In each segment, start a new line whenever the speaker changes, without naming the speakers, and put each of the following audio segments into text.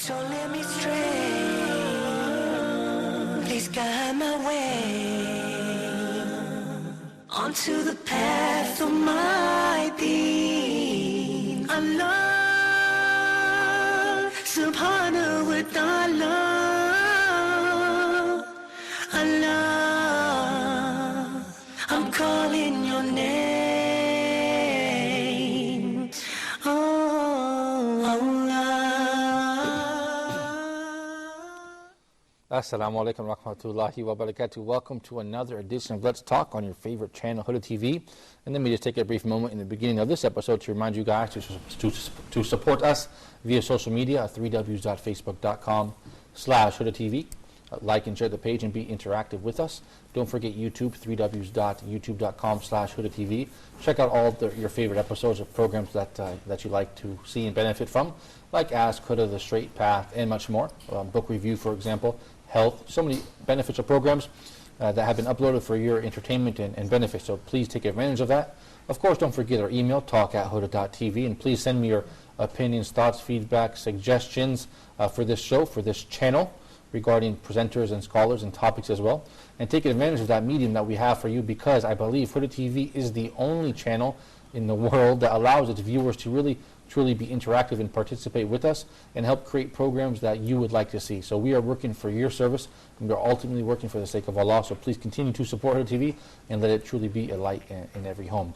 So let me stray, please guide my way onto the path of my deen. Allah subhanahu wa ta'ala, Allah, I'm calling your name. Oh Allah.
Assalamu alaikum wa rahmatullahi wa barakatuh. Welcome to another edition of Let's Talk on your favorite channel, Huda TV. And let me just take a brief moment in the beginning of this episode to remind you guys to support us via social media at www.facebook.com/Huda TV. Like and share the page and be interactive with us. Don't forget YouTube, www.youtube.com/Huda TV. Check out all of your favorite episodes of programs that you like to see and benefit from, like Ask Huda, The Straight Path, and much more. Book review, for example, health, so many beneficial programs that have been uploaded for your entertainment and benefit, so please take advantage of that. Of course, don't forget our email, talk@huda.tv, and please send me your opinions, thoughts, feedback, suggestions for this show, for this channel, regarding presenters and scholars and topics as well. And take advantage of that medium that we have for you, because I believe Huda TV is the only channel in the world that allows its viewers to really truly be interactive and participate with us and help create programs that you would like to see. So we are working for your service, and we're ultimately working for the sake of Allah. So please continue to support Huda TV and let it truly be a light in every home.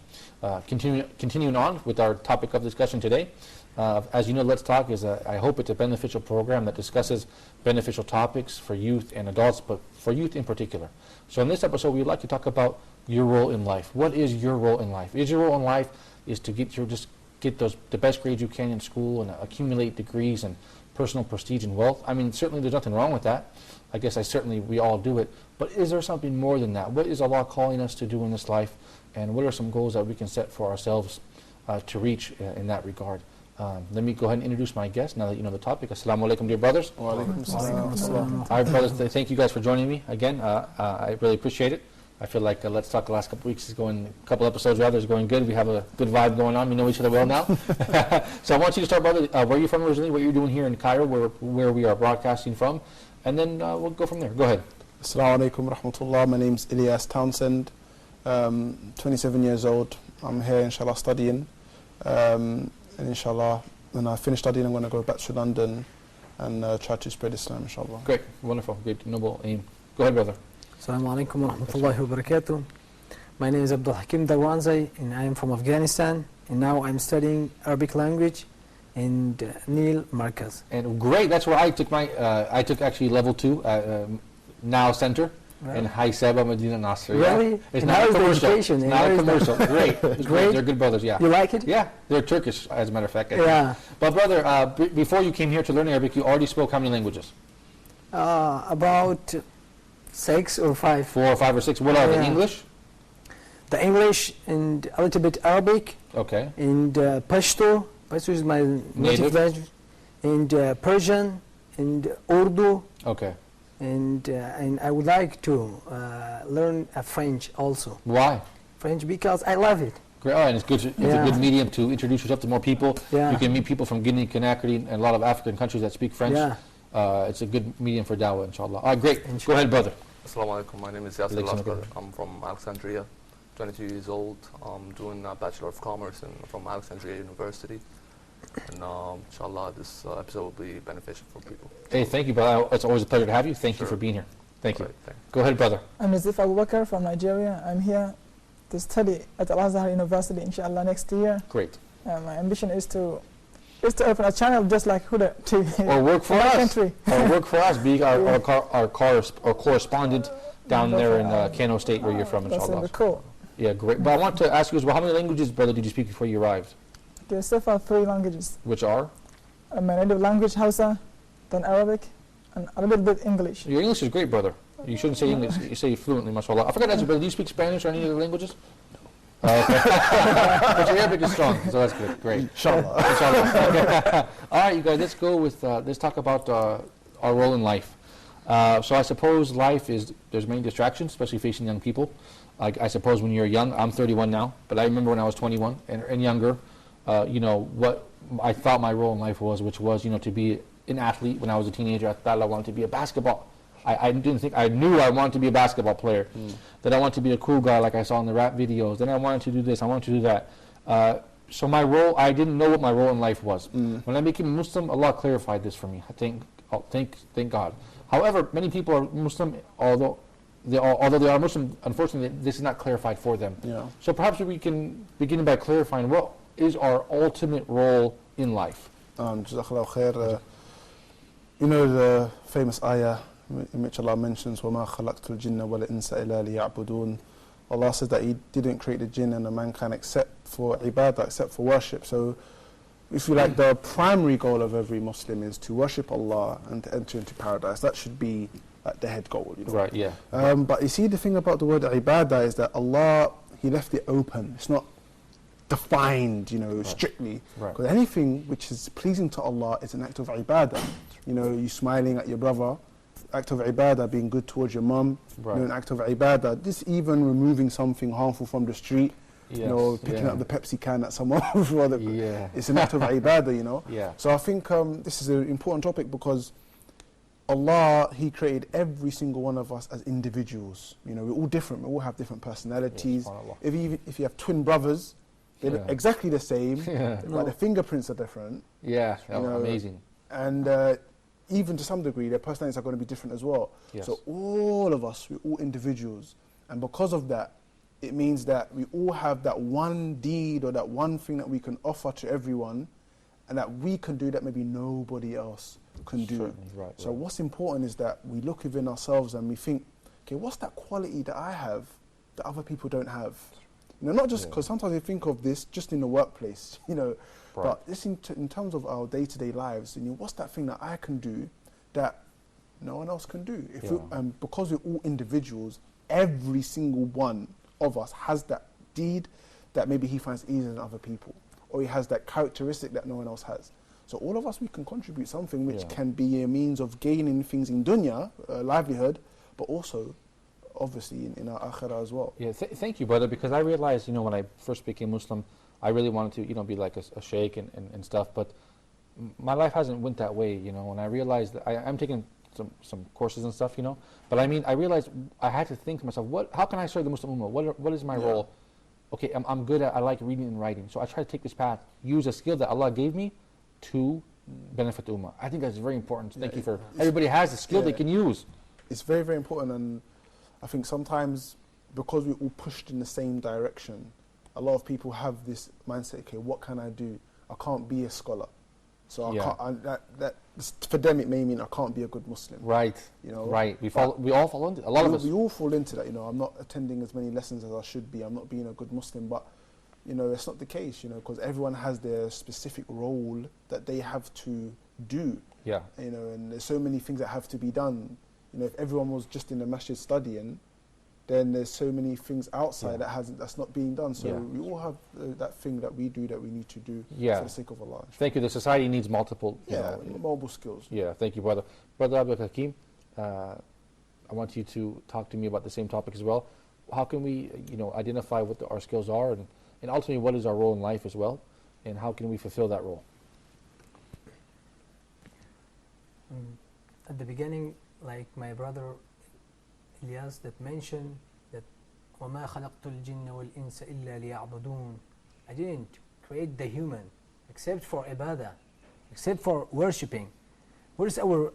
Continuing on with our topic of discussion today. As you know, Let's Talk is, I hope it's a beneficial program that discusses beneficial topics for youth and adults, but for youth in particular. So in this episode, we would like to talk about your role in life. What is your role in life? Is your role in life is to get the best grades you can in school and accumulate degrees and personal prestige and wealth? I mean, certainly there's nothing wrong with that. I guess we all do it. But is there something more than that? What is Allah calling us to do in this life? And what are some goals that we can set for ourselves to reach in that regard? Let me go ahead and introduce my guest now that you know the topic. Assalamu alaikum, dear brothers.
Wa alaikum assalam.
All right, brothers, thank you guys for joining me again. I really appreciate it. I feel like Let's Talk the last couple weeks is going, a couple episodes rather, is going good. We have a good vibe going on. We know each other well now. So I want you to start, brother. Where are you from originally? What you're doing here in Cairo, where we are broadcasting from, and then we'll go from there. Go ahead.
Assalamu alaikum wa rahmatullah. My name's Idris Tawfiq. 27 years old. I'm here, inshallah, studying. And inshallah, when I finish studying, I'm going to go back to London and try to spread Islam, inshallah.
Great, wonderful, great, noble aim. Go ahead, brother.
Assalamu alaikum wa rahmatullahi wa barakatuh. My name is Abdul Hakim Darwanzai, and I am from Afghanistan, and now I'm studying Arabic language in Nil Markaz.
And great, that's where I took I took actually level 2 at Now Center.
Right.
In High Seba Medina Nasr.
Really?
Yeah. It's
and
not a commercial.
Education?
It's not a commercial. Great. It's great. They're good brothers, yeah.
You like it?
Yeah. They're Turkish, as a matter of fact.
Yeah.
But brother, before you came here to learn Arabic, you already spoke how many languages?
About 6 or 5.
4 or 5 or 6. What are they? English?
The English and a little bit Arabic.
Okay.
And Pashto. Pashto is my native language. And Persian and Urdu.
Okay.
And I would like to learn French also.
Why?
French because I love it.
Great. Oh, and it's good. It's a good medium to introduce yourself to more people.
Yeah.
You can meet people from Guinea, Conakry, and a lot of African countries that speak French.
Yeah.
It's a good medium for dawah, inshallah. All right, great. Go ahead, brother.
Assalamu alaikum. My name is Yasir Laskar. I'm from Alexandria, 22 years old. I'm doing a Bachelor of Commerce from Alexandria University. And inshallah, this episode will be beneficial for people.
Hey, thank you, brother. It's always a pleasure to have you. Thank you for being here. Thank you. Go ahead, brother.
I'm Nazif Abu Bakr from Nigeria. I'm here to study at Al-Azhar University, inshallah, next year.
Great.
My ambition is to open a channel just like Huda TV.
Or work for us.
Country.
Or work for us, be our correspondent down there in Kano State, where you're from, inshallah.
That's cool.
Yeah, great. But I want to ask you as well, how many languages, brother, did you speak before you arrived?
Okay, so far 3 languages.
Which are?
My native language, Hausa, then Arabic, and a little bit English.
Your English is great, brother. You shouldn't say English. You say fluently, mashallah. I forgot to ask you, brother, do you speak Spanish or any other languages? Okay. But your Arabic is strong, so that's good. Great.
Inshallah.
Inshallah. All right, you guys, let's go with, let's talk about our role in life. So I suppose life is, there's many distractions, especially facing young people. I suppose when you're young, I'm 31 now, but I remember when I was 21 and younger, you know, what I thought my role in life was, which was, you know, to be an athlete when I was a teenager. I thought I wanted to be a basketball. I didn't think, I knew I wanted to be a basketball player. That I wanted to be a cool guy like I saw in the rap videos. Then I wanted to do this, I wanted to do that. So my role, I didn't know what my role in life was. When I became a Muslim, Allah clarified this for me. Thank God. However, many people are Muslim, although they are Muslim, unfortunately, this is not clarified for them.
Yeah.
So perhaps we can begin by clarifying what is our ultimate role in life.
Jazakallahu khair. You know the famous ayah in which Allah mentions, وَمَا خَلَقْتُ الْجِنَّ وَالْإِنسَ إِلَّا لِيَعْبُدُونَ. Allah says that He didn't create the jinn and the mankind except for ibadah, except for worship. So, if you like, the primary goal of every Muslim is to worship Allah and to enter into paradise. That should be like the head goal. You know?
Right, yeah.
But you see, the thing about the word ibadah is that Allah, He left it open. It's not defined, strictly. Because anything which is pleasing to Allah is an act of ibadah. You smiling at your brother, act of ibadah, being good towards your mum, an act of ibadah. This even removing something harmful from the street, picking up the Pepsi can at someone, it's an act of ibadah, So I think this is an important topic because Allah, He created every single one of us as individuals. We're all different, we all have different personalities. If you have twin brothers, they look exactly the same, but the fingerprints are different.
Amazing.
And even to some degree, their personalities are going to be different as well. So all of us, we're all individuals. And because of that, it means that we all have that one deed or that one thing that we can offer to everyone and that we can do that maybe nobody else can do. So what's important is that we look within ourselves and we think, okay, what's that quality that I have that other people don't have? Not just because sometimes we think of this just in the workplace, but this in terms of our day-to-day lives, what's that thing that I can do that no one else can do? Because we're all individuals, every single one of us has that deed that maybe he finds easier than other people, or he has that characteristic that no one else has. So all of us, we can contribute something which can be a means of gaining things in dunya, livelihood, but also obviously in our akhirah as well.
Thank you, brother, because I realized, when I first became Muslim, I really wanted to, be like a sheikh and stuff, but my life hasn't went that way, and I realized that I'm taking some courses and stuff, but I realized I had to think to myself, how can I serve the Muslim Ummah? What is my role? Okay, I'm good I like reading and writing, so I try to take this path, use a skill that Allah gave me to benefit the Ummah. I think that's very important. Thank you for, everybody has a skill they can use.
It's very, very important, and I think sometimes because we're all pushed in the same direction, a lot of people have this mindset, okay, what can I do? I can't be a scholar. So I can't, that for them it may mean I can't be a good Muslim.
Right. Right. We all fall into it. A lot of us.
We all fall into that. I'm not attending as many lessons as I should be. I'm not being a good Muslim. But it's not the case. Because everyone has their specific role that they have to do.
Yeah.
And there's so many things that have to be done. If everyone was just in the masjid studying, then there's so many things outside that's not being done. So we all have that thing that we do that we need to do for the sake of Allah.
Thank you. The society needs multiple
mobile skills.
Yeah, thank you, brother. Brother Abdul Hakim, I want you to talk to me about the same topic as well. How can we, identify what our skills are and ultimately what is our role in life as well, and how can we fulfill that role?
At the beginning, like my brother Ilyas that mentioned that وَمَا خَلَقْتُ الْجِنَّ وَالْإِنسَ إِلَّا لِيَعْبُدُونَ. I didn't create the human except for ibadah, except for worshipping. What is our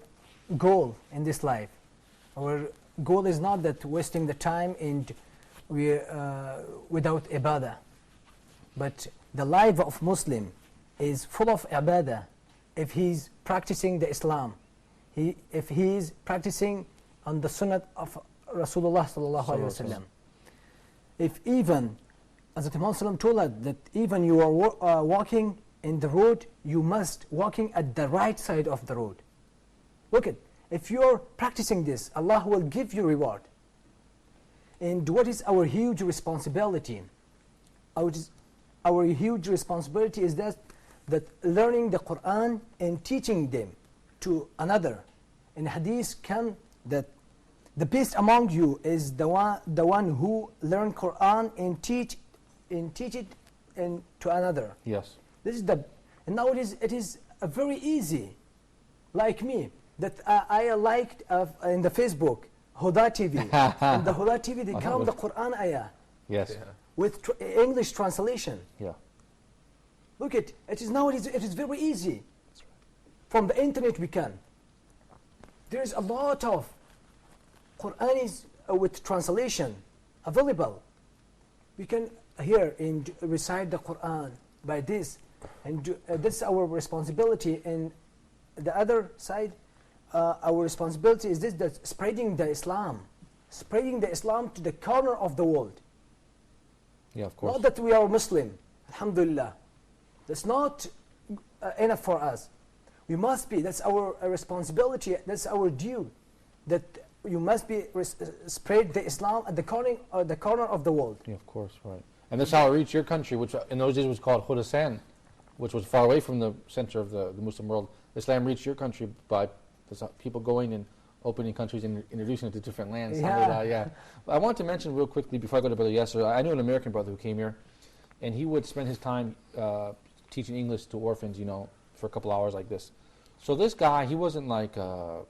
goal in this life? Our goal is not that wasting the time and we without ibadah, but the life of Muslim is full of ibadah if he's practicing the Islam, if he's practicing on the sunnah of Rasulullah sallallahu alaihi wasallam. If even, as the Muslim told us, that even you are walking in the road, you must walking at the right side of the road. Look at, if you're practicing this, Allah will give you reward. And what is our huge responsibility? Our huge responsibility is that learning the Quran and teaching them to another. In hadith come that the best among you is the one who learn Quran and teach it to another.
Yes.
This is and nowadays it is very easy like me, that I liked in the Facebook, Huda TV. In the Huda TV, they count the Quran ayah.
Yes.
Yeah.
With English translation.
Yeah.
Look it is nowadays, it is very easy. From the internet we can. There is a lot of Quran is with translation available. We can hear and recite the Quran by this, and this is our responsibility. And the other side, our responsibility is this: that spreading the Islam to the corner of the world.
Yeah, of course.
Not that we are Muslim, alhamdulillah. That's not enough for us. We must be, that's our responsibility, that's our due, that you must be spread the Islam at the corner of the world.
Yeah, of course, right. And that's how it reached your country, which in those days was called Khorasan, which was far away from the center of the Muslim world. Islam reached your country by people going and opening countries and introducing it to different lands.
Yeah.
I want to mention real quickly before I go to Brother Yasser, I knew an American brother who came here, and he would spend his time teaching English to orphans, for a couple hours like this. So this guy, he wasn't like a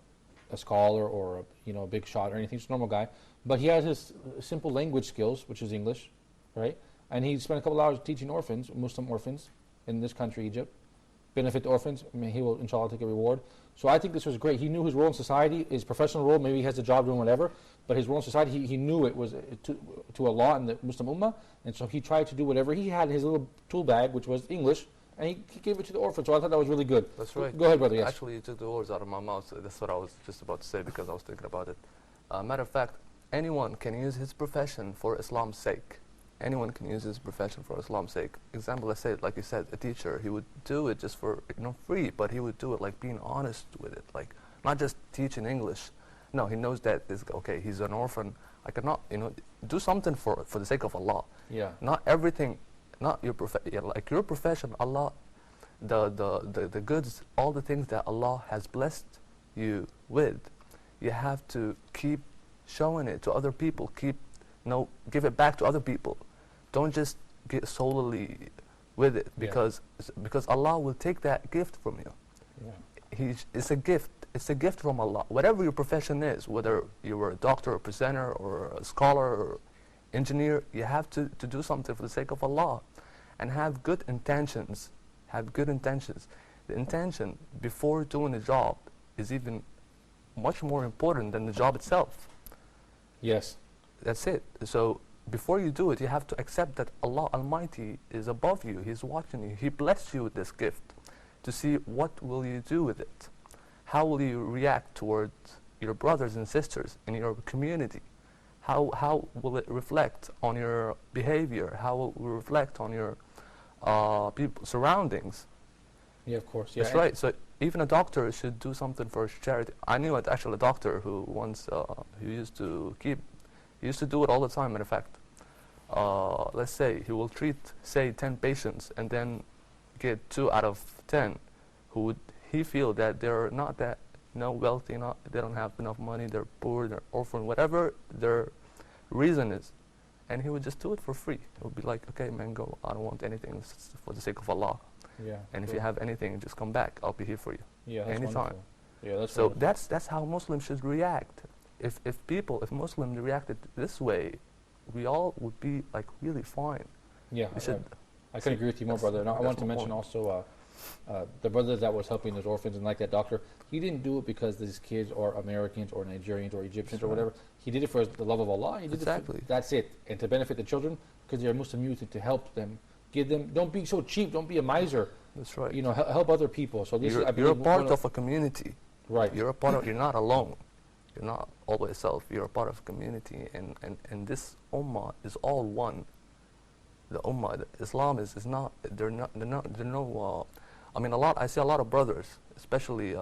scholar or a big shot or anything, just a normal guy, but he had his simple language skills, which is English, right? And he spent a couple hours teaching orphans, Muslim orphans, in this country, Egypt. Benefit the orphans. I mean, he will, inshallah, take a reward. So I think this was great. He knew his role in society, his professional role. Maybe he has a job doing whatever, but his role in society, he knew it was to Allah and the Muslim Ummah, and so he tried to do whatever he had in his little tool bag, which was English, and he gave it to the orphans. So I thought that was really good.
That's right.
Go ahead, brother. Yes.
Actually, you took the words out of my mouth. So that's what I was just about to say because I was thinking about it. Matter of fact, anyone can use his profession for Islam's sake. Anyone can use his profession for Islam's sake. Example, let's say, like you said, a teacher, he would do it just for free, but he would do it like being honest with it, like not just teaching English. No, he knows that okay, he's an orphan. I cannot, do something for the sake of Allah.
Yeah.
Not everything, not your like your profession. Allah, the goods, all the things that Allah has blessed you with, you have to keep showing it to other people. Give it back to other people. Don't just get solely with it because Allah will take that gift from you. Yeah. It's a gift. It's a gift from Allah. Whatever your profession is, whether you were a doctor or presenter or a scholar or engineer, you have to do something for the sake of Allah and have good intentions. Have good intentions. The intention before doing the job is even much more important than the job itself.
Yes.
That's it. So before you do it, you have to accept that Allah Almighty is above you. He's watching you. He blessed you with this gift to see what will you do with it. How will you react towards your brothers and sisters in your community? How will it reflect on your behavior? How will it reflect on your people surroundings?
Yeah, of course. Yeah.
That's right. So even a doctor should do something for charity. I knew actually a doctor who once he used to do it all the time. Matter of fact, let's say he will treat, say, 10 patients and then get 2 out of 10 who would he feel that they're not that wealthy, they don't have enough money, they're poor, they're orphan, whatever their reason is, and he would just do it for free. He would be like, okay, man, go. I don't want anything. It's for the sake of Allah.
Yeah.
And if you have anything, just come back. I'll be here for you.
Yeah, that's
anytime.
Wonderful. Yeah, that's
so
wonderful.
that's how Muslims should react. If Muslims reacted this way, we all would be like really fine.
Yeah, I can agree with you more, brother. And I want to mention also the brother that was helping those orphans and like that doctor, he didn't do it because these kids are Americans or Nigerians or Egyptians or whatever. He did it for the love of Allah. He did
exactly.
That's it. And to benefit the children because they're Muslim youth and to help them, give them. Don't be so cheap. Don't be a miser.
That's right.
Help other people. So this
you're a part of a community.
Right.
You're a part of. You're not alone. You're not all by yourself. You're a part of a community, and this ummah is all one. The ummah, Islam is not. They're no. I see a lot of brothers, especially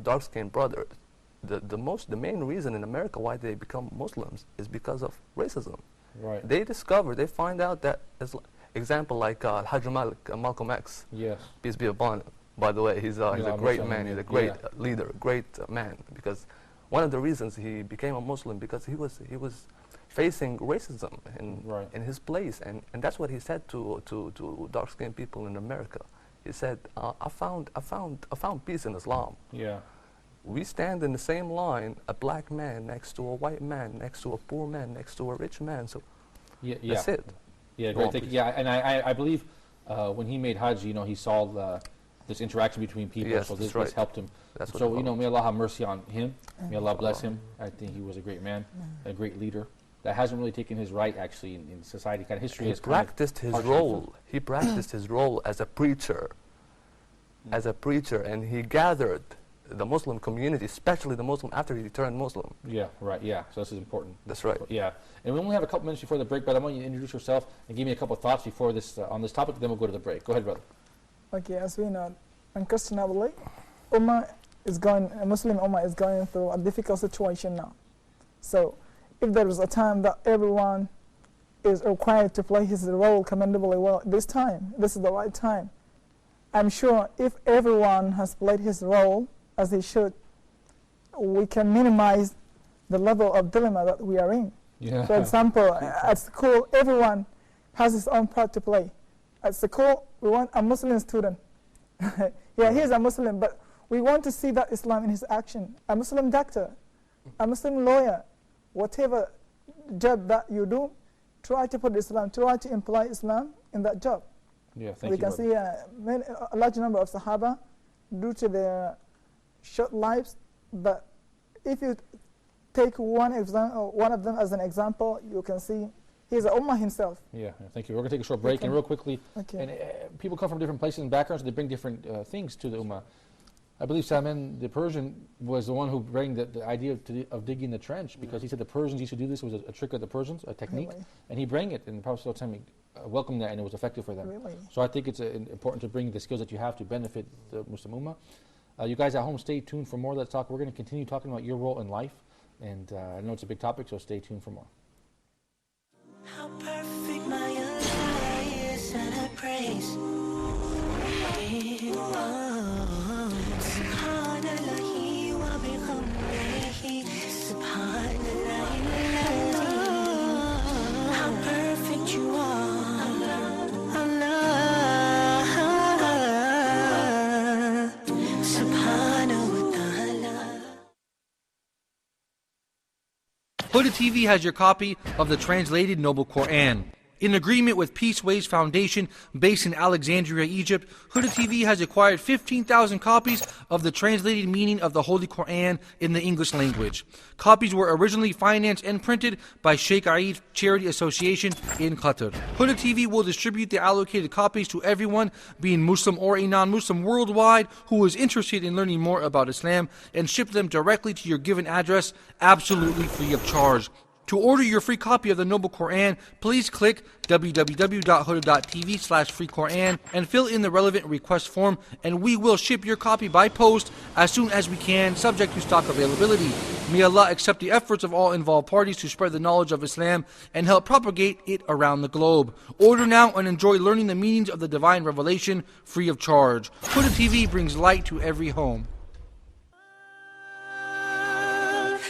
dark-skinned brothers. The main reason in America why they become Muslims is because of racism.
Right.
They find out that, example like Hajj Malcolm X.
Yes.
Peace be upon him. By the way, he's a great man. He's a great leader, great man. Because one of the reasons he became a Muslim because he was facing racism in his place, and that's what he said to dark-skinned people in America. He said, "I found peace in Islam."
Yeah.
we stand in the same line, a black man next to a white man, next to a poor man, next to a rich man. So that's it.
Yeah, great. Thank you. Yeah, and I believe when he made Hajj, you know, he saw this interaction between people,
Yes,
so
that's
this helped him.
That's what
So, you know, may Allah have mercy on him. May Allah bless him. I think he was a great man, a great leader that hasn't really taken his right, actually, in society. Kind of history has
practiced his role. He practiced his role as a preacher, and he gathered the Muslim community, especially the Muslim, after he turned Muslim.
Yeah, right, yeah. So this is important.
That's right.
Yeah. And we only have a couple minutes before the break, but I want you to introduce yourself and give me a couple of thoughts before this on this topic, then we'll go to the break. Go ahead, brother.
Okay, as we know, unquestionably, a Muslim Ummah is going through a difficult situation now. So, if there is a time that everyone is required to play his role commendably well, this is the right time. I'm sure if everyone has played his role as he should, we can minimize the level of dilemma that we are in.
Yeah.
For example, at school, everyone has his own part to play. At school, we want a Muslim student. Yeah, he's a Muslim, but we want to see that Islam in his action. A Muslim doctor, a Muslim lawyer, whatever job that you do, try to put Islam, try to imply Islam in that job.
Yeah, thank you.
We can see a large number of Sahaba, due to their short lives, but if you take one of them as an example, you can see he's a Ummah himself.
Yeah, thank you. We're going to take a short break, and real quickly, and people come from different places and backgrounds, and they bring different things to the Ummah. I believe Salman the Persian was the one who brought the idea of digging the trench, because he said the Persians used to do this. It was a trick of the Persians, a technique, and he brought it, and the Prophet welcomed that, and it was effective for them. So I think it's important to bring the skills that you have to benefit the Muslim Ummah. You guys at home, stay tuned for more. Let's talk. We're going to continue talking about your role in life, and I know it's a big topic, so stay tuned for more.
How perfect my Allah is, and I praise Him. Subhanallahi wa bihamdihi, Subhanallahi. How perfect you are, Allah, Subhanahu wa ta'ala.
Huda TV has your copy of the translated Noble Quran. In agreement with Peaceways Foundation, based in Alexandria, Egypt, Huda TV has acquired 15,000 copies of the translated meaning of the Holy Quran in the English language. Copies were originally financed and printed by Sheikh Aid Charity Association in Qatar. Huda TV will distribute the allocated copies to everyone, being Muslim or a non-Muslim worldwide, who is interested in learning more about Islam, and ship them directly to your given address, absolutely free of charge. To order your free copy of the Noble Quran, please click www.huda.tv/freequran and fill in the relevant request form, and we will ship your copy by post as soon as we can, subject to stock availability. May Allah accept the efforts of all involved parties to spread the knowledge of Islam and help propagate it around the globe. Order now and enjoy learning the meanings of the divine revelation free of charge. Huda TV brings light to every home.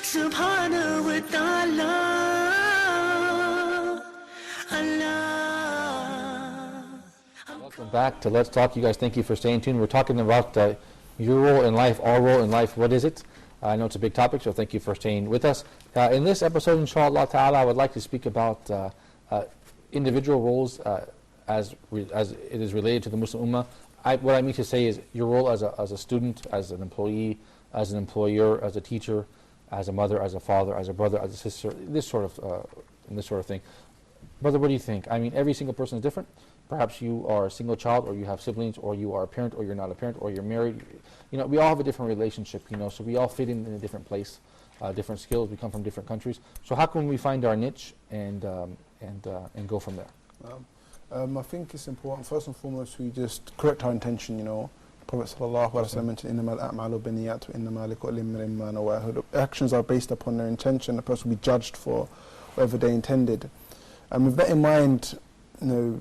Subhanahu wa ta'ala, Allah.
Welcome back to Let's Talk. You guys, thank you for staying tuned. We're talking about your role in life, our role in life. What is it? I know it's a big topic, so thank you for staying with us. In this episode, inshallah ta'ala, I would like to speak about individual roles as it is related to the Muslim Ummah. What I mean to say is your role as a student, as an employee, as an employer, as a teacher, as a mother, as a father, as a brother, as a sister, this sort of thing. Brother, what do you think? I mean, every single person is different. Perhaps you are a single child, or you have siblings, or you are a parent, or you're not a parent, or you're married. You know, we all have a different relationship, you know, so we all fit in a different place, different skills. We come from different countries. So how can we find our niche and go from there?
I think it's important, first and foremost, we just correct our intention, you know. Prophet sallallahu alaihi wasallam mentioned, "Innamal a'malu binniyat wa innamal likulli imrin ma nawa." Actions are based upon their intention. The person will be judged for whatever they intended. And with that in mind, you know,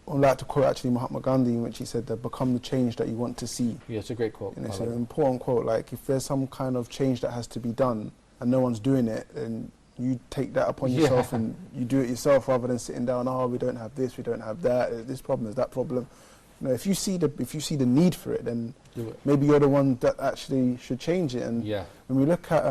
I'd like to quote actually Mahatma Gandhi, in which he said that become the change that you want to see.
Yeah, it's a great quote.
And it's an important quote. Like, if there's some kind of change that has to be done and no one's doing it, then you take that upon yourself and you do it yourself, rather than sitting down, oh, we don't have this, we don't have that, this problem, is that problem. You know, if you see the need for it, then
Do it.
maybe you're the one that actually should change it. And
Yeah.
when we look at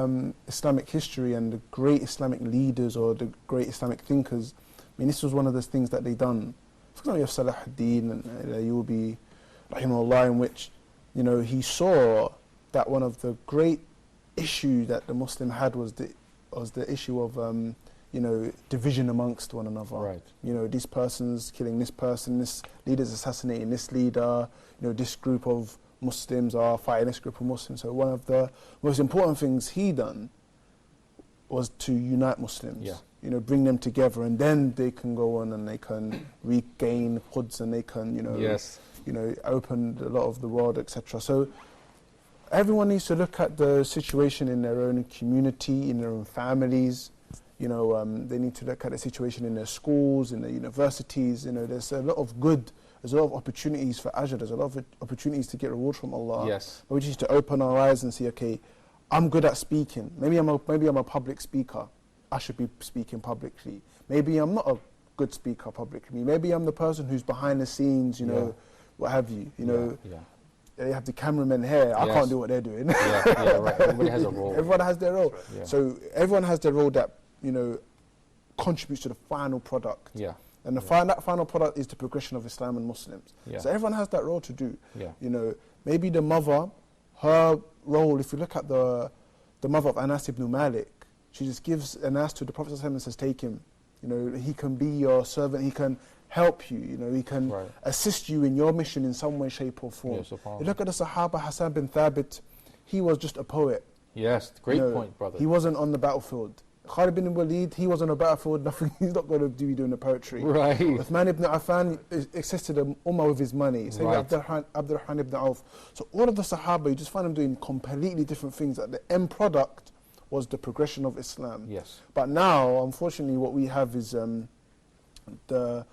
Islamic history and the great Islamic leaders or the great Islamic thinkers, I mean, this was one of those things that they done. For example, you have Salah ad-Din and Ayyubi, rahimahullah, in which, you know, he saw that one of the great issues that the Muslim had was the issue of, you know, division amongst one another.
Right.
You know, this person's killing this person, this leader's assassinating this leader, you know, this group of Muslims are fighting this group of Muslims. So one of the most important things he done was to unite Muslims.
Yeah.
You know, bring them together, and then they can go on and they can regain Quds, and they can, you know,
Yes.
you know, open a lot of the world, etc. So everyone needs to look at the situation in their own community, in their own families. You know, they need to look at the situation in their schools, in their universities. You know, there's a lot of good, there's a lot of opportunities for ajr, there's a lot of opportunities to get reward from Allah.
Yes.
But we just need to open our eyes and see, okay, I'm good at speaking. Maybe I'm a public speaker. I should be speaking publicly. Maybe I'm not a good speaker publicly. Maybe I'm the person who's behind the scenes, you know, what have you. You know,
Yeah.
they have the cameramen here. I
Yes.
can't do what they're doing.
Yeah, right. Everybody has a role.
Everyone has their role.
Yeah.
So everyone has their role that, you know, contributes to the final product.
Yeah.
And that final product is the progression of Islam and Muslims.
Yeah.
So everyone has that role to do.
Yeah.
You know, maybe the mother, her role, if you look at the mother of Anas ibn Malik, she just gives Anas to the Prophet ﷺ and says, take him. You know, he can be your servant, he can help you, you know, he can
Right.
assist you in your mission in some way, shape or form.
Yeah, subhanallah.
You look at the Sahaba, Hassan bin Thabit, he was just a poet.
Yes. Great
You know,
point, brother.
He wasn't on the battlefield. Khalid bin Walid, he was on the battlefield, nothing, he's not going to be doing the poetry.
Right.
Uthman ibn Affan assisted the Ummah with his money. Same
Right.
Abdurrahman ibn Auf. So all of the Sahaba, you just find them doing completely different things. That the end product was the progression of Islam.
Yes.
But now, unfortunately, what we have is the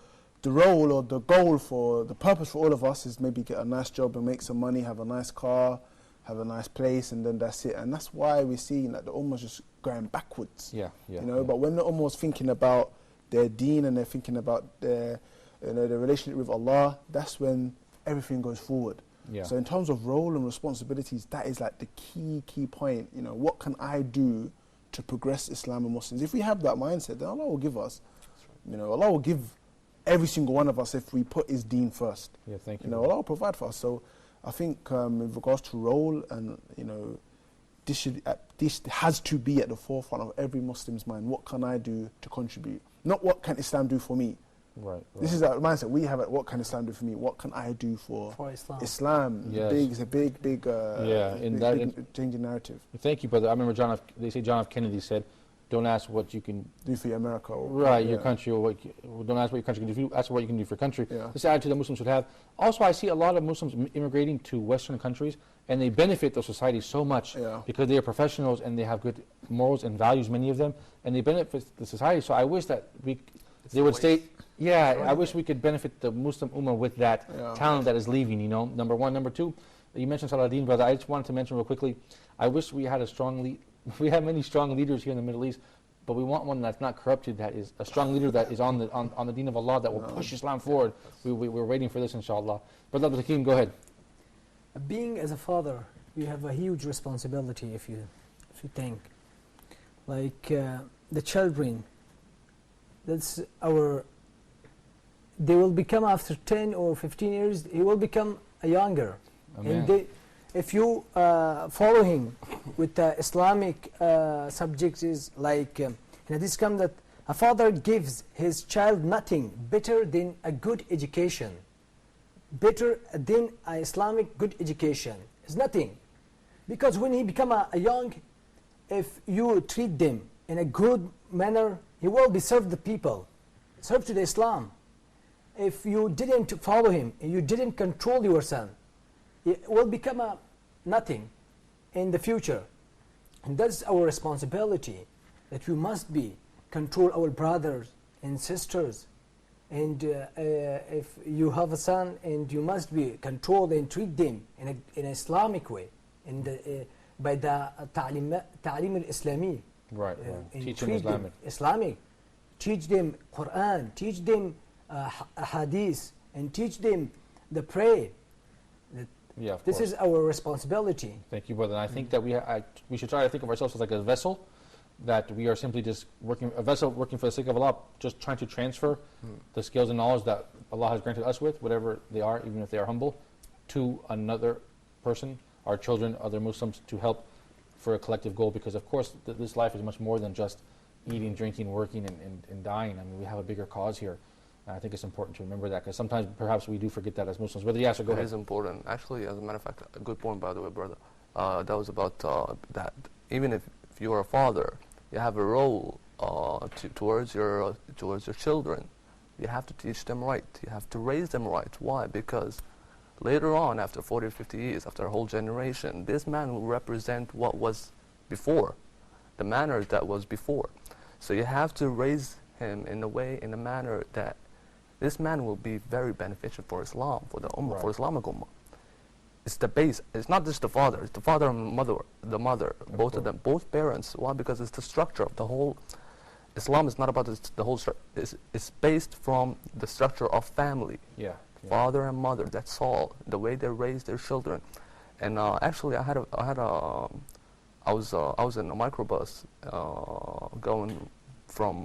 role or the goal for, the purpose for all of us is maybe get a nice job and make some money, have a nice car, have a nice place, and then that's it. And that's why we're seeing that the Ummah is just going backwards.
Yeah. Yeah.
You know,
yeah.
but when the Ummah was thinking about their deen and they're thinking about their, you know, their relationship with Allah, that's when everything goes forward.
Yeah.
So in terms of role and responsibilities, that is like the key point. You know, what can I do to progress Islam and Muslims? If we have that mindset, then Allah will give us. You know, Allah will give every single one of us if we put His deen first.
Yeah, thank you.
You know, Allah will provide for us. So I think in regards to role and, you know, this has to be at the forefront of every Muslim's mind. What can I do to contribute? Not what can Islam do for me.
Right.
This is that mindset we have. What can Islam do for me? What can I do for
Islam.
Islam?
Yes.
It's a big
Yeah, in
big,
that-
big changing narrative.
Thank you, brother. I remember they say John F. Kennedy said, "Don't ask what you can
Do for America. Or,
right your
yeah.
country, or don't ask what your country can do. If you ask what you can do for your country."
Yeah.
This attitude that Muslims should have. Also, I see a lot of Muslims immigrating to Western countries, and they benefit those societies so much
Yeah.
because they are professionals and they have good morals and values, many of them, and they benefit the society. So I wish that they would stay. Yeah, I wish we could benefit the Muslim Ummah with that
Yeah.
talent that is leaving, you know, number one. Number two, you mentioned Saladin, brother. I just wanted to mention real quickly, I wish we had a strong we have many strong leaders here in the Middle East, but we want one that's not corrupted, that is a strong leader that is on the deen of Allah, that will push Islam forward. We're waiting for this, inshallah. Brother Abdul Hakim, go ahead.
Being as a father, you have a huge responsibility if you think. Like the children, they will become after 10 or 15 years, he will become a younger.
Amen.
And if you follow him with Islamic subjects, is like, this comes that a father gives his child nothing better than a good education. Better than an Islamic good education. It's nothing. Because when he become a young, if you treat them in a good manner, he will be served the people, served to the Islam. If you didn't follow him, you didn't control your son, it will become a nothing in the future. And that's our responsibility, that we must be control our brothers and sisters. And if you have a son, and you must be controlled and treat them in an Islamic way, by the ta'lim al-Islami.
Right.
And
Teach them
treat Islamic. Teach them Quran, teach them hadith, and teach them the prey.
Yeah, of
This
course.
is our responsibility.
Thank you, brother. And I think that we should try to think of ourselves as like a vessel, that we are simply just a vessel working for the sake of Allah, just trying to transfer the skills and knowledge that Allah has granted us with, whatever they are, even if they are humble, to another person, our children, other Muslims, to help for a collective goal. Because of course, this life is much more than just eating, drinking, working, and dying. I mean, we have a bigger cause here. And I think it's important to remember that, because sometimes perhaps we do forget that as Muslims. Brother Yasser, go ahead.
It is important. Actually, as a matter of fact, a good point, by the way, brother. That was about that. Even if you are a father, you have a role towards your children. You have to teach them right. You have to raise them right. Why? Because later on, after 40 or 50 years, after a whole generation, this man will represent what was before, the manner that was before. So you have to raise him in a manner that this man will be very beneficial for Islam, for the Ummah, for Islamic Ummah. It's the base. It's not just the father. It's the father and the mother, both of them, both parents. Why? Because it's the structure of the whole. Islam is not about the whole structure. It's based from the structure of family.
Yeah.
Father and mother. That's all. The way they raise their children. And actually, I was in a microbus going from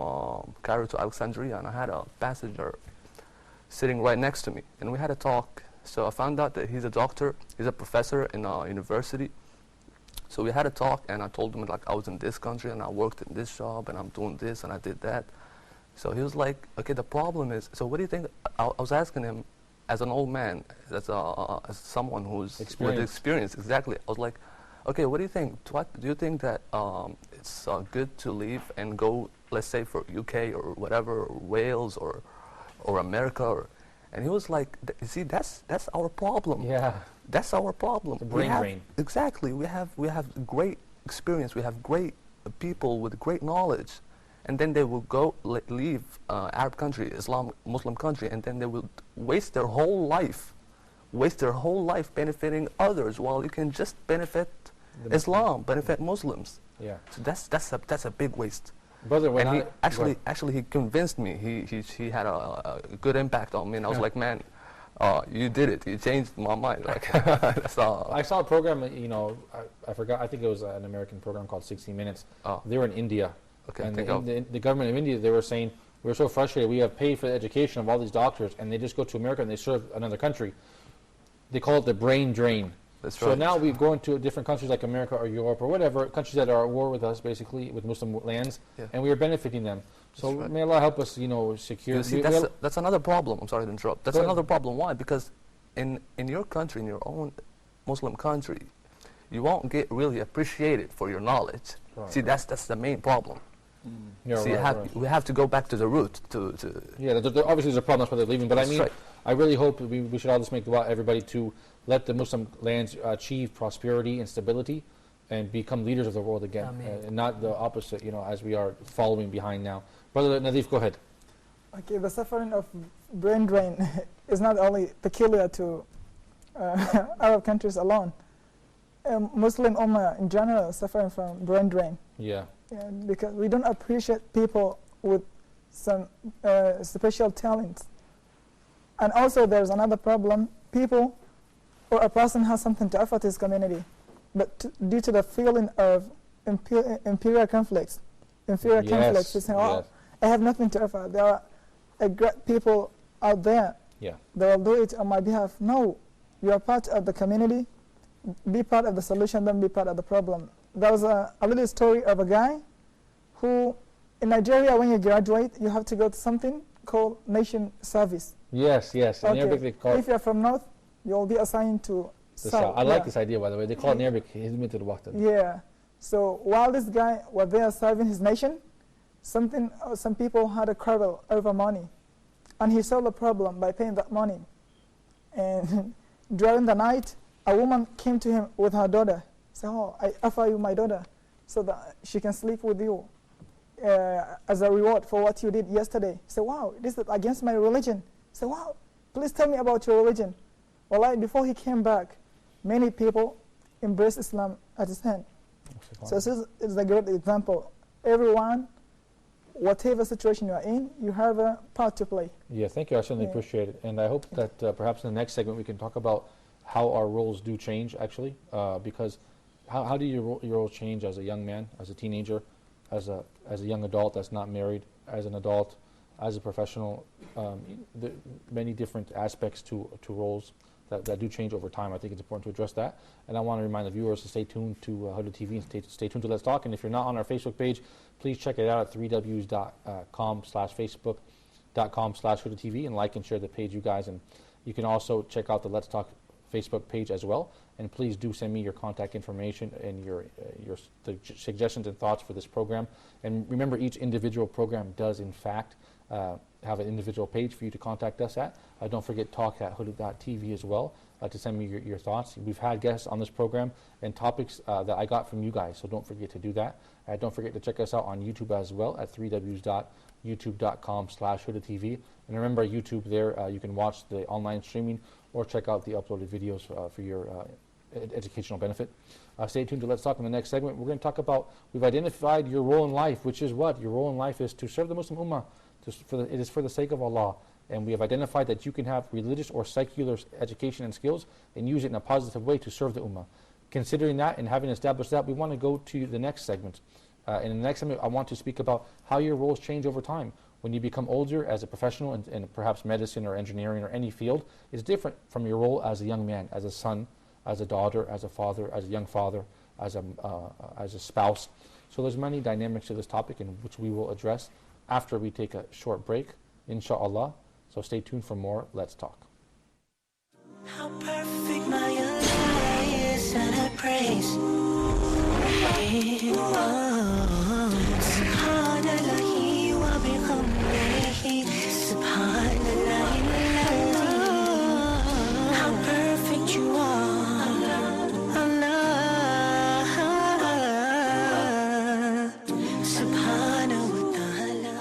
Cairo to Alexandria, and I had a passenger sitting right next to me, and we had a talk. So I found out that he's a doctor, he's a professor in a university. So we had a talk, and I told him, like, I was in this country, and I worked in this job, and I'm doing this, and I did that. So he was like, okay, the problem is, so what do you think? I was asking him, as an old man, as someone who's with experience, exactly. I was like, okay, what do you think? Do you think that it's good to leave and go, let's say, for UK or whatever, or Wales or America? And he was like, you see, that's our problem.
Yeah.
That's our problem.
The brain drain.
Exactly. We have great experience. We have great people with great knowledge, and then they will go leave Arab country, Muslim country, and then they will waste their whole life benefiting others, while you can just benefit Islam, benefit Muslims.
Yeah.
So that's a big waste.
Brother, when
and actually he convinced me. He had a good impact on me, and I was like, man, you did it. You changed my mind. Like, that's all.
I saw a program, I forgot, I think it was an American program called 60 Minutes.
Oh.
They were in India.
Okay,
and the government of India, they were saying, we're so frustrated, we have paid for the education of all these doctors, and they just go to America and they serve another country. They call it the brain drain.
That's
so
right.
now we go into different countries like America or Europe or whatever, countries that are at war with us, basically, with Muslim lands, and we are benefiting them. So
right.
May Allah help us, secure.
You see, that's another problem. I'm sorry to interrupt. That's another problem. Why? Because in your country, in your own Muslim country, you won't get really appreciated for your knowledge.
Right.
See, that's the main problem. See, we have to go back to the root.
Yeah, obviously there's a problem, that's why they're leaving. But
That's
I mean,
right.
I really hope we should all just make dua, everybody, to let the Muslim lands achieve prosperity and stability and become leaders of the world again, and not the opposite, as we are following behind now. Brother Nadif, go ahead.
Okay, the suffering of brain drain is not only peculiar to Arab countries alone. Muslim Ummah in general is suffering from brain drain.
Yeah.
Yeah, because we don't appreciate people with some special talents. And also there's another problem. People or a person has something to offer to his community, but due to the feeling of inferior conflicts, they say, oh, I have nothing to offer. There are great people out there.
Yeah.
They will do it on my behalf. No, you are part of the community. Be part of the solution, don't be part of the problem. There was a little story of a guy who, in Nigeria, when you graduate, you have to go to something called nation service.
Yes. In Arabic they call it.
If you're from north, you'll be assigned to south.
I like this idea, by the way. They call it in Arabic, Hizmet al-Watan.
Yeah. So while this guy was there serving his nation, some people had a quarrel over money, and he solved the problem by paying that money. And during the night, a woman came to him with her daughter. Said, "Oh, I offer you my daughter so that she can sleep with you as a reward for what you did yesterday." He said, "Wow, this is against my religion." He said, "Wow, please tell me about your religion." Well, before he came back, many people embraced Islam at his hand. So this is a great example. Everyone whatever situation you are in, you have a part to play.
Yeah, thank you. I certainly appreciate it. And I hope that perhaps in the next segment we can talk about how our roles do change, actually, because how do your roles change as a young man, as a teenager, as a young adult that's not married, as an adult, as a professional? Many different aspects to roles that do change over time. I think it's important to address that. And I want to remind the viewers to stay tuned to Hooded TV and stay tuned to Let's Talk. And if you're not on our Facebook page, please check it out at 3ws.com/facebook.com/Hooded TV and like and share the page, you guys. And you can also check out the Let's Talk Facebook page as well. And please do send me your contact information and your suggestions and thoughts for this program. And remember, each individual program does, in fact, have an individual page for you to contact us at. Don't forget talk@hooded.tv as well to send me your thoughts. We've had guests on this program and topics that I got from you guys, so don't forget to do that. Don't forget to check us out on YouTube as well at 3ws.youtube.com/hoodedtv. And remember, YouTube there, you can watch the online streaming or check out the uploaded videos for your educational benefit. Stay tuned to Let's Talk in the next segment. We're going to talk about, we've identified your role in life, which is what? Your role in life is to serve the Muslim Ummah. It is for the sake of Allah. And we have identified that you can have religious or secular education and skills and use it in a positive way to serve the Ummah. Considering that and having established that, we want to go to the next segment. In the next segment, I want to speak about how your roles change over time. When you become older as a professional in perhaps medicine or engineering or any field, it's different from your role as a young man, as a son, as a daughter, as a father, as a young father, as a spouse. So there's many dynamics to this topic in which we will address after we take a short break, inshallah. So stay tuned for more Let's Talk.
How perfect my Allah is, and I praise. Subhanallahi wa bihamdihi, subhanallahi. How perfect you are, Allah, subhanahu wa ta'ala.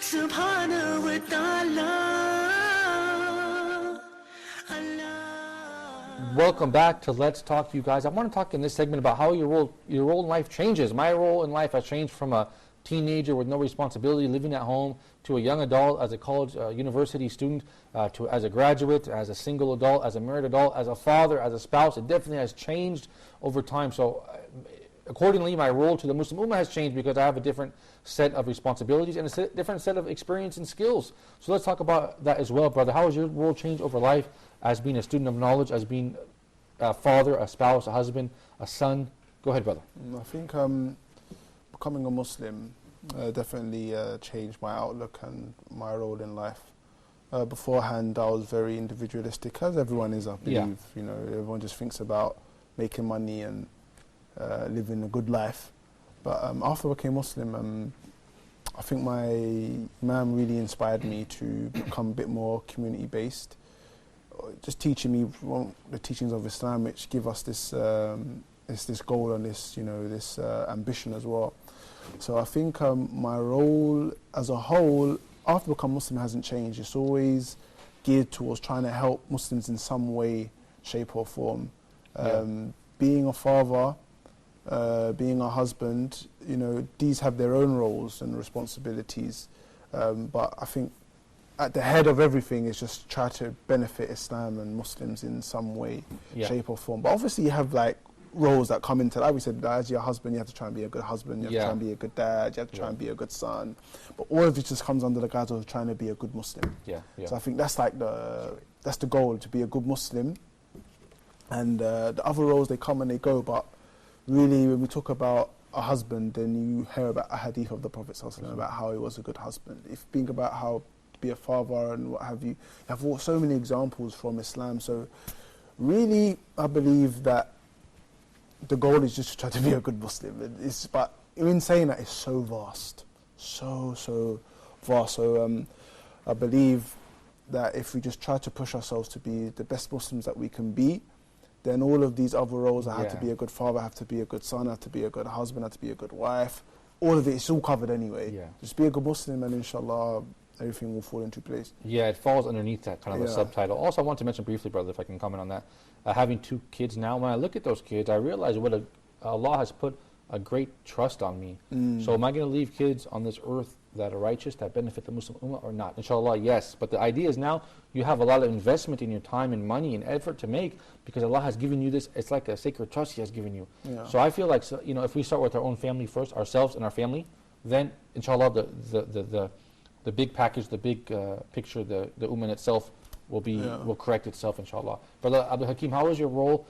Subhanahu wa ta'ala.
Welcome back to Let's Talk, you guys. I want to talk in this segment about how your role in life changes. My role in life has changed from a teenager with no responsibility living at home to a young adult, as a college, university student, to as a graduate, as a single adult, as a married adult, as a father, as a spouse. It definitely has changed over time. So accordingly, my role to the Muslim Ummah has changed because I have a different set of responsibilities and a different set of experience and skills. So let's talk about that as well, brother. How has your role changed over life as being a student of knowledge, as being a father, a spouse, a husband, a son? Go ahead, brother.
I think becoming a Muslim definitely changed my outlook and my role in life. Beforehand, I was very individualistic, as everyone is, I believe.
Yeah.
You know, everyone just thinks about making money and living a good life. But after I became Muslim, I think my Imam really inspired me to become a bit more community-based. Just teaching me the teachings of Islam, which give us this goal and this ambition as well. So I think my role as a whole, after becoming Muslim, hasn't changed. It's always geared towards trying to help Muslims in some way, shape or form. Being a father, being a husband, these have their own roles and responsibilities. But I think at the head of everything is just try to benefit Islam and Muslims in some way, shape or form. But obviously you have like roles that come into that. Like we said, as your husband, you have to try and be a good husband, you have to try and be a good dad, you have to try and be a good son. But all of it just comes under the guise of trying to be a good Muslim. So I think that's like that's the goal, to be a good Muslim. And the other roles, they come and they go, but really when we talk about a husband, then you hear about a hadith of the Prophet ﷺ about how he was a good husband. If you think about how to be a father and what have you, have so many examples from Islam. So really, I believe that the goal is just to try to be a good Muslim. But in saying that, it's so vast, so vast. So I believe that if we just try to push ourselves to be the best Muslims that we can be, then all of these other roles, I have to be a good father, I have to be a good son, I have to be a good husband, I have to be a good wife, all of it's all covered anyway.
Yeah.
Just be a good Muslim and inshallah everything will fall into place.
Yeah, it falls underneath that kind of a subtitle. Also, I want to mention briefly, brother, if I can comment on that. Having 2 kids now, when I look at those kids, I realize what Allah has put a great trust on me. So am I going to leave kids on this earth that are righteous, that benefit the Muslim Ummah or not? Inshallah, yes. But the idea is now you have a lot of investment in your time and money and effort to make because Allah has given you this. It's like a sacred trust He has given you. Yeah. So I feel like, if we start with our own family first, ourselves and our family, then inshallah the big package, the big picture, the Ummah itself will correct itself, inshallah. Brother Abdul Hakim, how has your role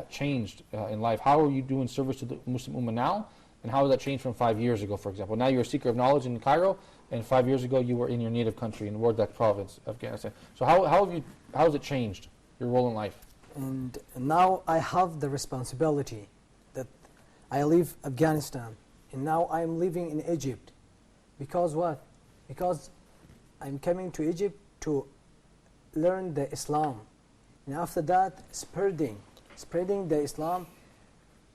changed in life? How are you doing service to the Muslim Ummah now? And how has that changed from 5 years ago, for example? Now you're a seeker of knowledge in Cairo, and 5 years ago you were in your native country, in Wardak province, Afghanistan. So how has it changed, your role in life?
And now I have the responsibility that I leave Afghanistan, and now I'm living in Egypt. Because what? Because I'm coming to Egypt to learn the Islam. And after that, spreading the Islam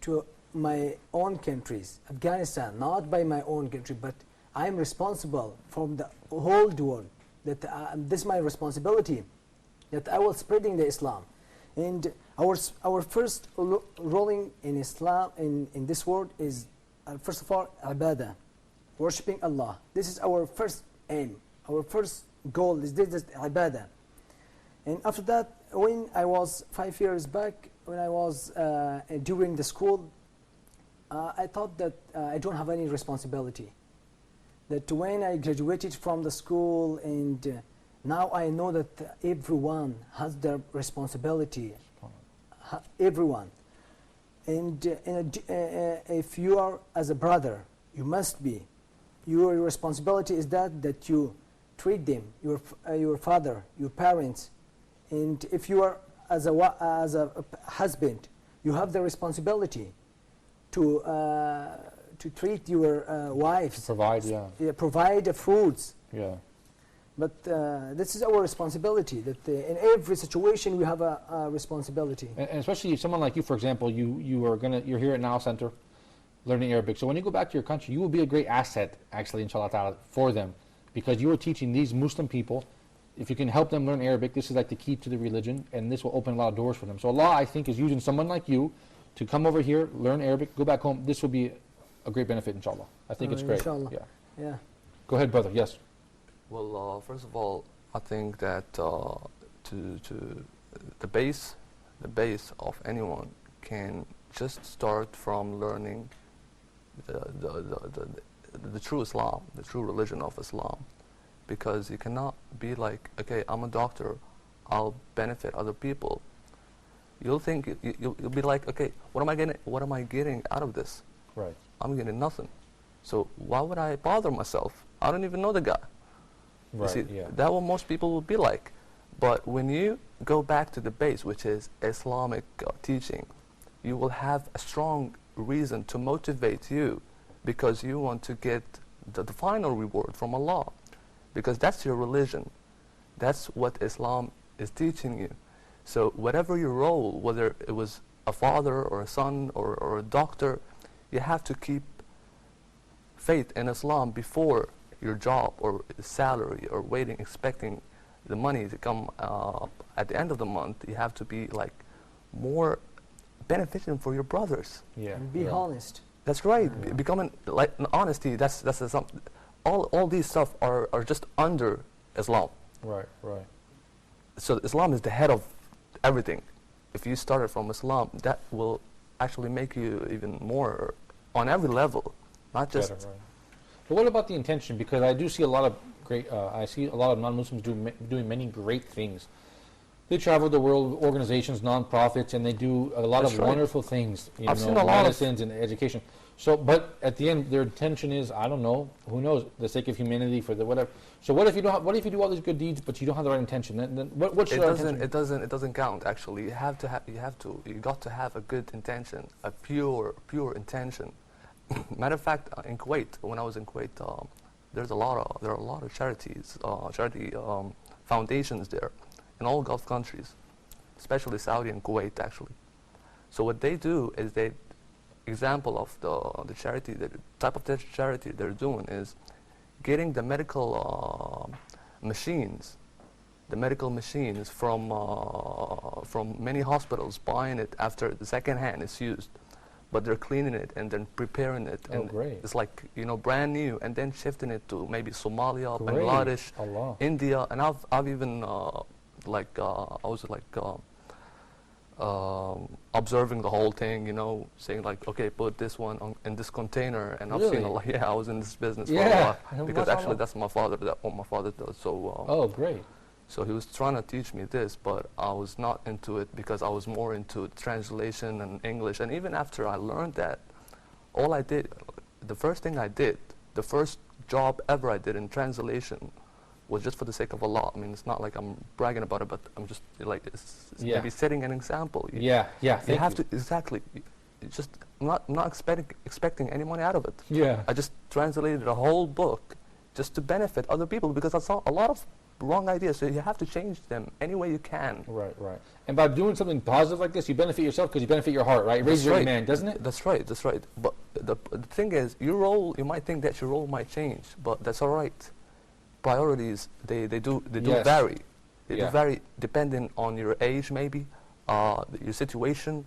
to my own countries, Afghanistan, not by my own country, but I am responsible from the whole world. That this is my responsibility, that I will spreading the Islam. And our first ruling in Islam, in this world is, first of all, ibadah, worshipping Allah. This is our first aim, our first goal is this ibadah. And after that, when I was 5 years back, when I was during the school, I thought that I don't have any responsibility. That when I graduated from the school, and now I know that everyone has their responsibility. Everyone. And if you are as a brother, you must be. Your responsibility is that you treat them, your father, your parents. And if you are as a husband, you have the responsibility to treat your wives.
To provide,
provide the foods.
Yeah.
But this is our responsibility, that in every situation we have a responsibility.
And especially if someone like you, for example, you're here at Nile Center learning Arabic. So when you go back to your country, you will be a great asset, actually, inshallah ta'ala, for them. Because you are teaching these Muslim people. If you can help them learn Arabic, this is like the key to the religion, and this will open a lot of doors for them. So Allah, I think, is using someone like you to come over here, learn Arabic, go back home. This will be a great benefit, inshallah. I think it's great.
Inshallah.
Yeah. Go ahead, brother. Yes.
Well, first of all, I think that the base of anyone can just start from learning the true Islam, the true religion of Islam, because you cannot be like, okay, I'm a doctor, I'll benefit other people. You'll think you'll be like, okay, what am I getting out of this?
Right.
I'm getting nothing. So why would I bother myself? I don't even know the guy.
Right.
You see, that's what most people will be like. But when you go back to the base, which is Islamic teaching, you will have a strong reason to motivate you, because you want to get the final reward from Allah, because that's your religion. That's what Islam is teaching you. So whatever your role, whether it was a father or a son or a doctor, you have to keep faith in Islam before your job or salary or waiting, expecting the money to come at the end of the month. You have to be like more beneficial for your brothers.
Yeah.
And be honest.
That's right. Becoming like honesty. That's all these stuff are just under Islam.
Right.
So Islam is the head of everything. If you started from Islam, that will actually make you even more on every level, not just.
Better, right. But what about the intention? Because I do see a lot of non-Muslims doing many great things. They travel the world, organizations, non-profits, and they do a lot of wonderful things.
I've seen a lot of
medicines and education. So, but at the end, their intention is, I don't know, who knows, the sake of humanity, for the whatever. So, what if you do all these good deeds, but you don't have the right intention? Then what should our intention?
It doesn't count. Actually, you got to have a good intention, a pure intention. Matter of fact, in Kuwait, when I was in Kuwait, there are a lot of charity foundations there in all Gulf countries, especially Saudi and Kuwait actually. So what they do is example of the charity, the type of charity they're doing is getting the medical machines from many hospitals, buying it after the second hand is used, but they're cleaning it and then preparing it, and
great.
it's like, you know, brand new, and then shifting it to maybe Somalia,
Great.
Bangladesh,
Allah.
India, and I've even I was like observing the whole thing, you know, saying like, okay, put this one in this container, and I've seen a lot. Yeah, I was in this business for a while, because actually that's what my father does. So
oh, great.
so he was trying to teach me this, but I was not into it because I was more into translation and English. And even after I learned that, all I did, the first thing I did, the first job ever I did in translation was just for the sake of Allah. I mean, it's not like I'm bragging about it, but I'm just like, it's maybe setting an example.
Thank
you have to, exactly, just, I'm not expecting any money out of it.
Yeah.
I just translated a whole book just to benefit other people, because I saw a lot of wrong ideas, so you have to change them any way you can.
Right. And by doing something positive like this, you benefit yourself because you benefit your heart, right? It raises your iman, doesn't it?
That's right. But the thing is, your role, you might think that your role might change, but that's all right. Priorities, they do vary. They do vary depending on your age, maybe, your situation,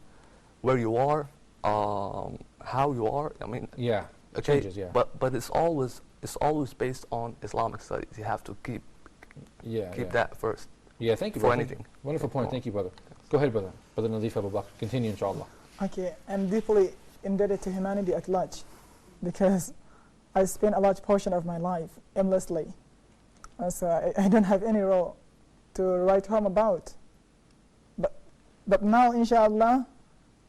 where you are, how you are. I mean,
it changes,
But it's always based on Islamic studies. You have to keep that first.
Yeah, thank you
for
brother.
anything.
Wonderful point. Thank you, brother. Go ahead, brother. Brother Nadif Abu Bakr. Continue, inshallah.
Okay, I'm deeply indebted to humanity at large, because I spent a large portion of my life aimlessly. So I don't have any role to write home about. But now, inshallah,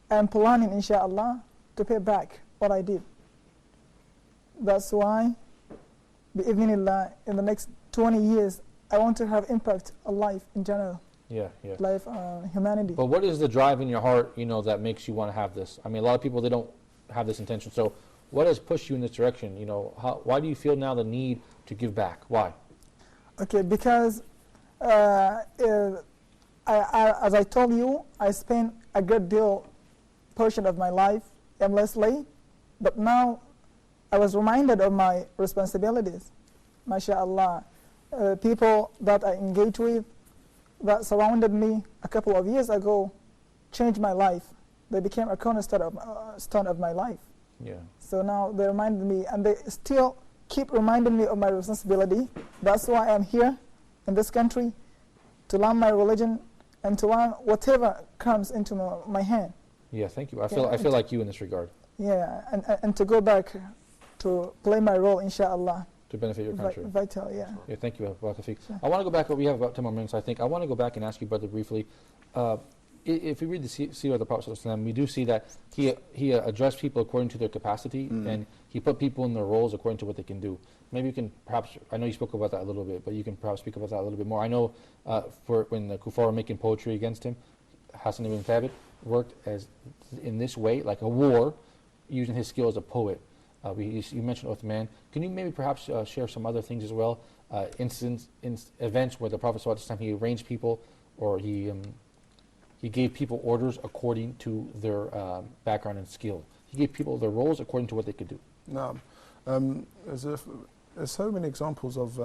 I'm planning, inshallah, to pay back what I did. That's why, bi'idhnillah, in the next 20 years, I want to have impact on life in general. Life on humanity.
But what is the drive in your heart, you know, that makes you want to have this? I mean, a lot of people, they don't have this intention. So what has pushed you in this direction? You know, why do you feel now the need to give back? Why?
Okay, because as I told you, I spent a good deal portion of my life aimlessly, but now I was reminded of my responsibilities. MashaAllah. People that I engaged with, that surrounded me a couple of years ago, changed my life. They became a cornerstone of my life. So now they reminded me, and they still keep reminding me of my responsibility. That's why I'm here in this country, to learn my religion and to learn whatever comes into my hand.
Yeah, thank you. I feel like you in this regard.
Yeah, and to go back to play my role, inshallah.
To benefit your country.
Vital, yeah.
Yeah, thank you, Tawfiq. I want to go back, we have about 10 more minutes, I think. I want to go back and ask you, brother, briefly. If we read the seerah of the Prophet ﷺ, we do see that he addressed people according to their capacity, and he put people in their roles according to what they can do. Maybe you can perhaps, I know you spoke about that a little bit, but you can perhaps speak about that a little bit more. I know for when the kuffar were making poetry against him, Hassan ibn Thabit worked as in this way, like a war, using his skill as a poet. You mentioned Uthman. Can you maybe perhaps share some other things as well? Events where the Prophet ﷺ, he arranged people, or he gave people orders according to their background and skill. He gave people their roles according to what they could do.
No, there's so many examples of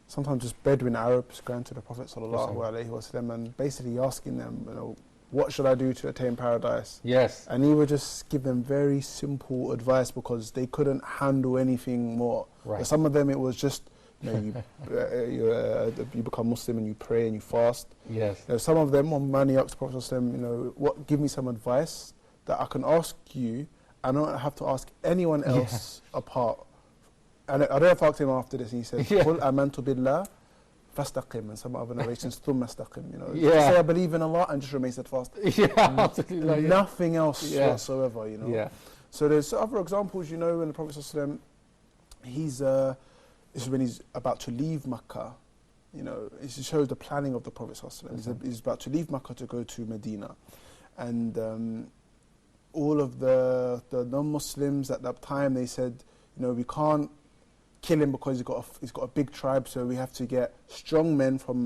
sometimes just Bedouin Arabs going to the Prophet ﷺ and basically asking them, you know, what should I do to attain paradise?
Yes.
And he would just give them very simple advice because they couldn't handle anything more.
Right.
Some of them it was just, you know, you become Muslim and you pray and you fast.
Yes.
You know, some of them, when Mani asked the Prophet ﷺ, you know, give me some advice that I can ask you, and I don't have to ask anyone else apart. And I don't know if I asked him after this, and he said, قُلْ آمَنْتُ بِاللَّهِ فَاسْتَقِمْ, and some other narrations, ثُمَّ اسْتَقِمْ, you know. Say I believe in Allah and just remain steadfast. Nothing else whatsoever, you know. So there's other examples, you know, when the Prophet ﷺ, this is when he's about to leave Makkah, you know, it shows the planning of the Prophet ﷺ. He's about to leave Makkah to go to Medina. And all of the non-Muslims at that time, they said, you know, we can't kill him because he's got a big tribe, so we have to get strong men from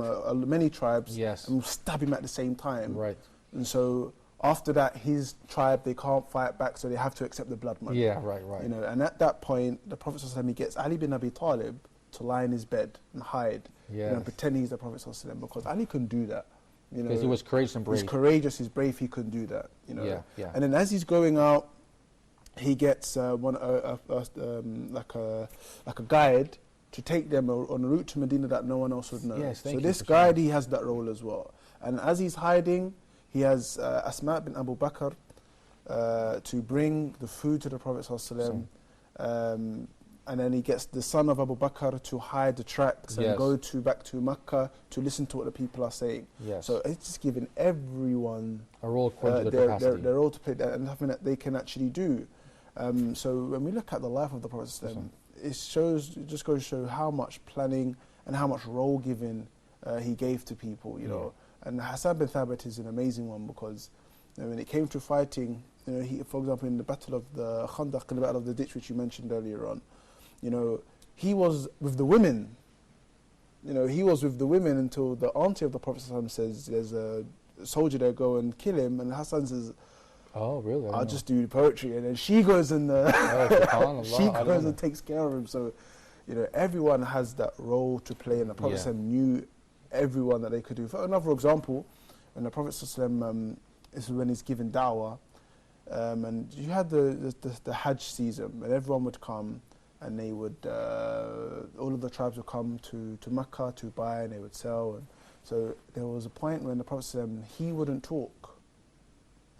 many tribes and stab him at the same time.
Right.
And so after that, his tribe, they can't fight back, so they have to accept the blood money.
Yeah, right.
You know, and at that point, the Prophet ﷺ, he gets Ali bin Abi Talib to lie in his bed and hide, you know, and pretend he's the Prophet ﷺ, because Ali couldn't do that. You know,
because he was courageous and brave.
He's courageous, he's brave, he couldn't do that. You know.
Yeah.
And then as he's going out, he gets like a guide to take them on a route to Medina that no one else would know.
Yes,
so this guide, he has that role as well. And as he's hiding, he has Asma bin Abu Bakr to bring the food to the Prophet ﷺ. And then he gets the son of Abu Bakr to hide the tracks and go back to Mecca to listen to what the people are saying. So it's just giving everyone
a role according to their capacity.
Their role to play and something that they can actually do. So when we look at the life of the Prophet, it just goes to show how much planning and how much role giving he gave to people. You know, and Hassan bin Thabit is an amazing one because when it came to fighting, you know, he, for example, in the battle of the Khandaq, in the battle of the ditch, which you mentioned earlier on. You know, he was with the women. You know, he was with the women until the auntie of the Prophet says, there's a soldier there, go and kill him. And Hassan says,
oh, really?
I'll just do poetry. And then she goes and and takes care of him. So, you know, everyone has that role to play. And the Prophet knew everyone that they could do. For another example, when the Prophet is when he's given da'wah, and you had the Hajj season, and everyone would come, and they would, all of the tribes would come to Mecca to buy, and they would sell. And so there was a point when the Prophet, he wouldn't talk.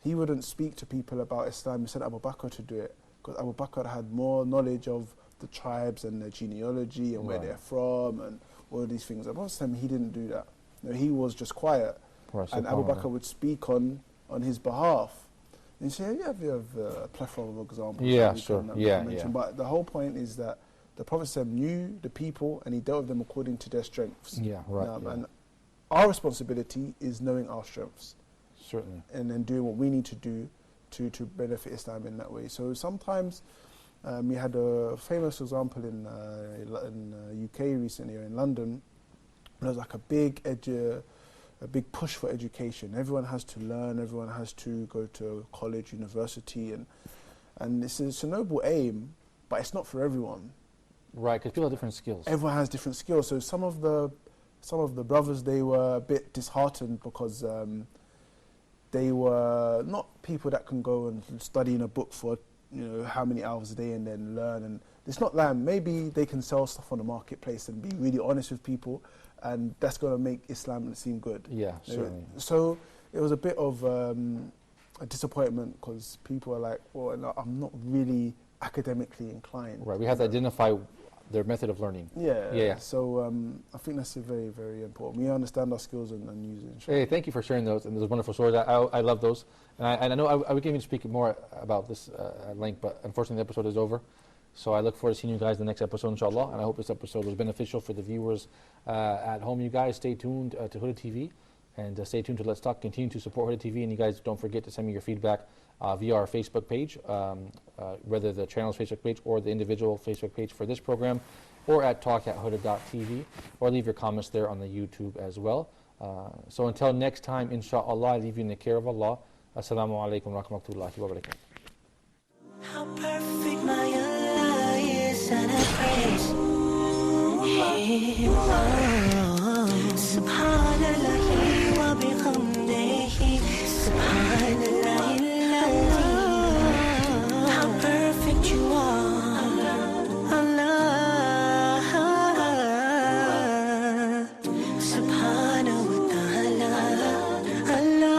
He wouldn't speak to people about Islam. He sent Abu Bakr to do it, because Abu Bakr had more knowledge of the tribes and their genealogy and where they're from and all of these things. The Prophet, he didn't do that. You know, he was just quiet. And Abu Bakr would speak on his behalf. And you say, you have a plethora of examples.
Yeah, sure.
But the whole point is that the Prophet knew the people and he dealt with them according to their strengths. And our responsibility is knowing our strengths.
Certainly. And
then doing what we need to do to benefit Islam in that way. So sometimes we had a famous example in UK recently, or in London. There was like a big push for education. Everyone has to learn, everyone has to go to college, university, and it's a noble aim, but it's not for everyone.
Right, because people have different skills.
Everyone has different skills. So some of the brothers, they were a bit disheartened because they were not people that can go and study in a book for how many hours a day and then learn. And it's not that. Maybe they can sell stuff on the marketplace and be really honest with people, and that's going to make Islam seem good.
Yeah, certainly.
So it was a bit of a disappointment because people are like, well, no, I'm not really academically inclined.
Right, we have to identify their method of learning.
Yeah. So I think that's very, very important. We understand our skills and use it.
Hey, thank you for sharing those and those wonderful stories. I love those. And I know I would even speak more about this at length, but unfortunately the episode is over. So I look forward to seeing you guys in the next episode, inshallah. And I hope this episode was beneficial for the viewers at home. You guys stay tuned to Huda TV and stay tuned to Let's Talk. Continue to support Huda TV. And you guys don't forget to send me your feedback via our Facebook page, whether the channel's Facebook page or the individual Facebook page for this program, or at talk@huda.tv, or leave your comments there on the YouTube as well. So until next time, inshallah, I leave you in the care of Allah. Assalamu alaikum wa rahmatullahi wa barakatuh.
How perfect my Allah is, and I praise Him. Subhanallah wa bihamdihi, Subhanallah. How perfect you are, Allah. Subhanahu wa ta'ala, Allah.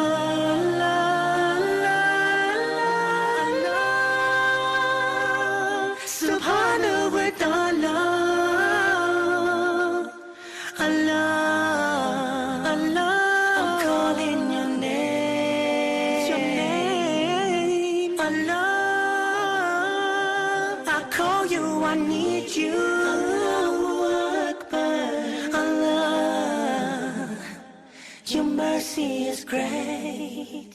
Subhanahu wa ta'ala, Allah, Allah. I'm calling your name, Allah. I call you, I need you, Allahu Akbar, Allah. Your mercy is great.